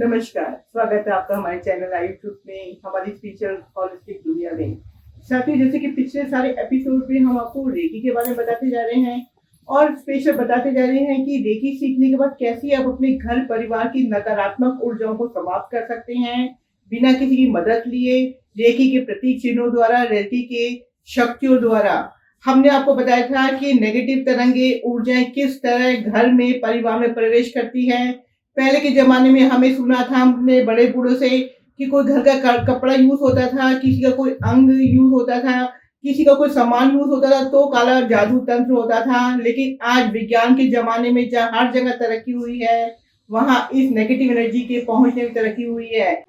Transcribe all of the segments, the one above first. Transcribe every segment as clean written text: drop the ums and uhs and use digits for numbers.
नमस्कार, स्वागत है आपका हमारे चैनल आई ट्रुथ में, हमारी स्पिरिचुअल होलिस्टिक दुनिया में। साथियों, जैसे कि पिछले सारे एपिसोड में हम आपको रेकी के बारे में बताते जा रहे हैं और स्पेशल बताते जा रहे हैं कि रेकी सीखने के बाद कैसे आप अपने घर परिवार की नकारात्मक ऊर्जाओं को समाप्त कर सकते हैं बिना किसी की मदद लिए। रेकी के प्रतीक चिन्हों द्वारा, रेकी के शक्तियों द्वारा हमने आपको बताया था कि नेगेटिव तरंगे ऊर्जाएं किस तरह घर में परिवार में प्रवेश करती है। पहले के जमाने में हमें सुना था हमने बड़े बूढ़ों से कि कोई घर का कपड़ा यूज होता था, किसी का कोई अंग यूज होता था, किसी का कोई सामान यूज होता था तो काला जादू तंत्र होता था। लेकिन आज विज्ञान के जमाने में जहाँ हर जगह तरक्की हुई है, वहाँ इस नेगेटिव एनर्जी के पहुंचने में तरक्की हुई है।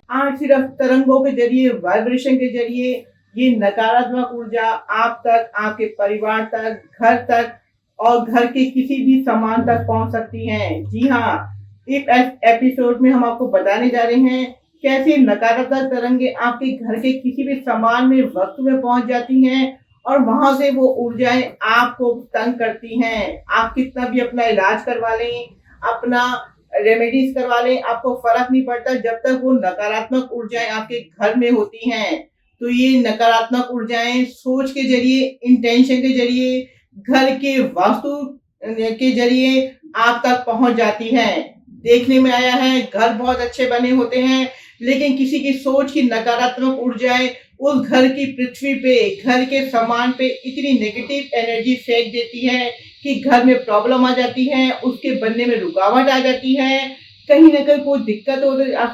आज सिर्फ तरंगों के जरिए, वाइब्रेशन के जरिए ये नकारात्मक ऊर्जा आप तक, आपके परिवार तक, घर तक और घर के किसी भी सामान तक पहुंच सकती हैं। जी हाँ, इस एपिसोड में हम आपको बताने जा रहे हैं कैसे नकारात्मक तरंगे आपके घर के किसी भी सामान में, वस्तु में पहुंच जाती हैं और वहां से वो ऊर्जाएं आपको तंग करती हैं। आप कितना भी अपना इलाज करवा लें, अपना रेमेडीज करवा लें, आपको फर्क नहीं पड़ता जब तक वो नकारात्मक ऊर्जाएं आपके घर में होती हैं। तो ये नकारात्मक ऊर्जाएं सोच के जरिए, इंटेंशन के जरिए, घर के वास्तु के जरिए आप तक पहुंच जाती हैं। देखने में आया है घर बहुत अच्छे बने होते हैं, लेकिन किसी की सोच की नकारात्मक ऊर्जाएं उस घर की पृथ्वी पे, घर के सामान पे इतनी नेगेटिव एनर्जी फेंक देती है कि घर में प्रॉब्लम आ जाती है, उसके बनने में रुकावट आ जाती है, कहीं ना कहीं कोई दिक्कत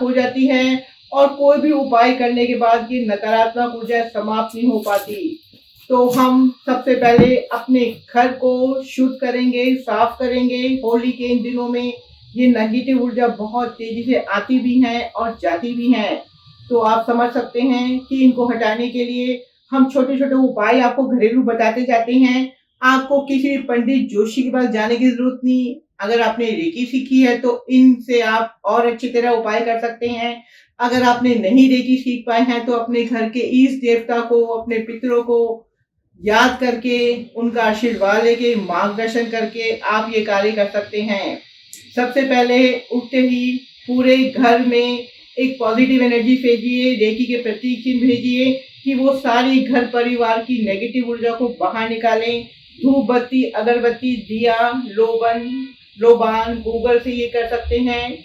हो जाती है और कोई भी उपाय करने के बाद ये नकारात्मक ऊर्जा समाप्त नहीं हो पाती। तो हम सबसे पहले अपने घर को शुद्ध करेंगे, साफ करेंगे। होली के इन दिनों में ये नेगेटिव ऊर्जा बहुत तेजी से आती भी है और जाती भी है। तो आप समझ सकते हैं कि इनको हटाने के लिए हम छोटे छोटे उपाय आपको घरेलू बताते जाते हैं। आपको किसी भी पंडित जोशी के पास जाने की जरूरत नहीं। अगर आपने रेकी सीखी है तो इनसे आप और अच्छी तरह उपाय कर सकते हैं। अगर आपने नहीं रेकी सीख पाए हैं तो अपने घर के इष्ट देवता को, अपने पितरों को याद करके, उनका आशीर्वाद लेके, मार्गदर्शन करके आप ये कार्य कर सकते हैं। सबसे पहले उठते ही पूरे घर में एक पॉजिटिव एनर्जी भेजिए, रेकी के प्रतीक चिन्ह भेजिए कि वो सारी घर परिवार की नेगेटिव ऊर्जा को बाहर निकालें। धूप बत्ती, अगरबत्ती, दिया, लोबान, गूगल से ये कर सकते हैं।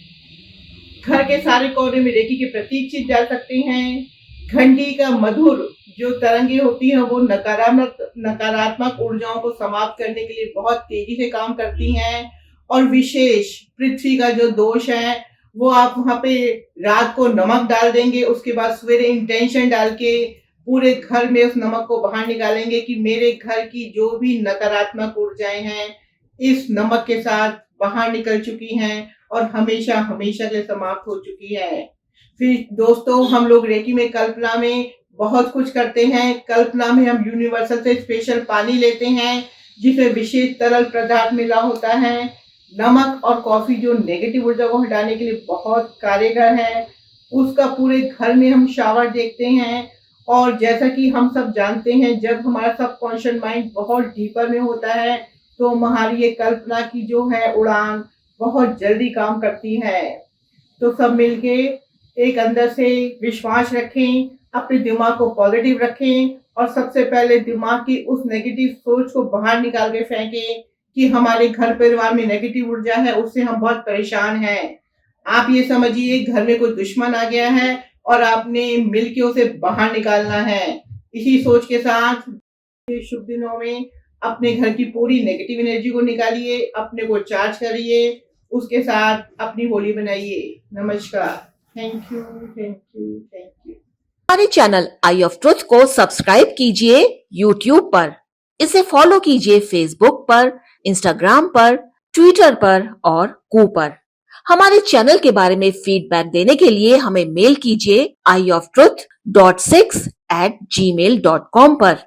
घर के सारे कोने में रेकी के प्रतीक चिन्ह डाल सकते हैं। घंटी का मधुर जो तरंगे होती हैं वो नकारात्मक ऊर्जाओं को समाप्त करने के लिए बहुत तेजी से काम करती हैं। और विशेष पृथ्वी का जो दोष है वो आप वहां पे रात को नमक डाल देंगे, उसके बाद सवेरे इंटेंशन डाल के पूरे घर में उस नमक को बाहर निकालेंगे कि मेरे घर की जो भी नकारात्मक ऊर्जाएं हैं इस नमक के साथ बाहर निकल चुकी हैं और हमेशा हमेशा के समाप्त हो चुकी है। फिर दोस्तों, हम लोग रेकी में कल्पना में बहुत कुछ करते हैं। कल्पना में हम यूनिवर्सल से स्पेशल पानी लेते हैं जिसमें विशेष तरल पदार्थ मिला होता है। नमक और कॉफी जो नेगेटिव ऊर्जा को हटाने के लिए बहुत कारगर है, उसका पूरे घर में हम शावर देखते हैं। और जैसा कि हम सब जानते हैं, जब हमारा सबकॉन्शियस माइंड बहुत डीपर में होता है तो हमारी ये कल्पना की जो है उड़ान बहुत जल्दी काम करती है। तो सब मिलके एक अंदर से विश्वास रखें, अपने दिमाग को पॉजिटिव रखें और सबसे पहले दिमाग की उस नेगेटिव सोच को बाहर निकाल के फेंकें कि हमारे घर परिवार में नेगेटिव ऊर्जा है, उससे हम बहुत परेशान हैं। आप ये समझिए घर में कोई दुश्मन आ गया है और आपने मिलके उसे बाहर निकालना है। इसी सोच के साथ शुभ दिनों में अपने घर की पूरी नेगेटिव एनर्जी को निकालिए, अपने को चार्ज करिए, उसके साथ अपनी होली बनाइए। नमस्कार। Thank you, thank you, thank you. हमारे चैनल आई ऑफ ट्रुथ को सब्सक्राइब कीजिए YouTube पर, इसे फॉलो कीजिए Facebook पर, Instagram पर, Twitter पर और कू पर। हमारे चैनल के बारे में फीडबैक देने के लिए हमें मेल कीजिए ioftruth.6@gmail.com पर।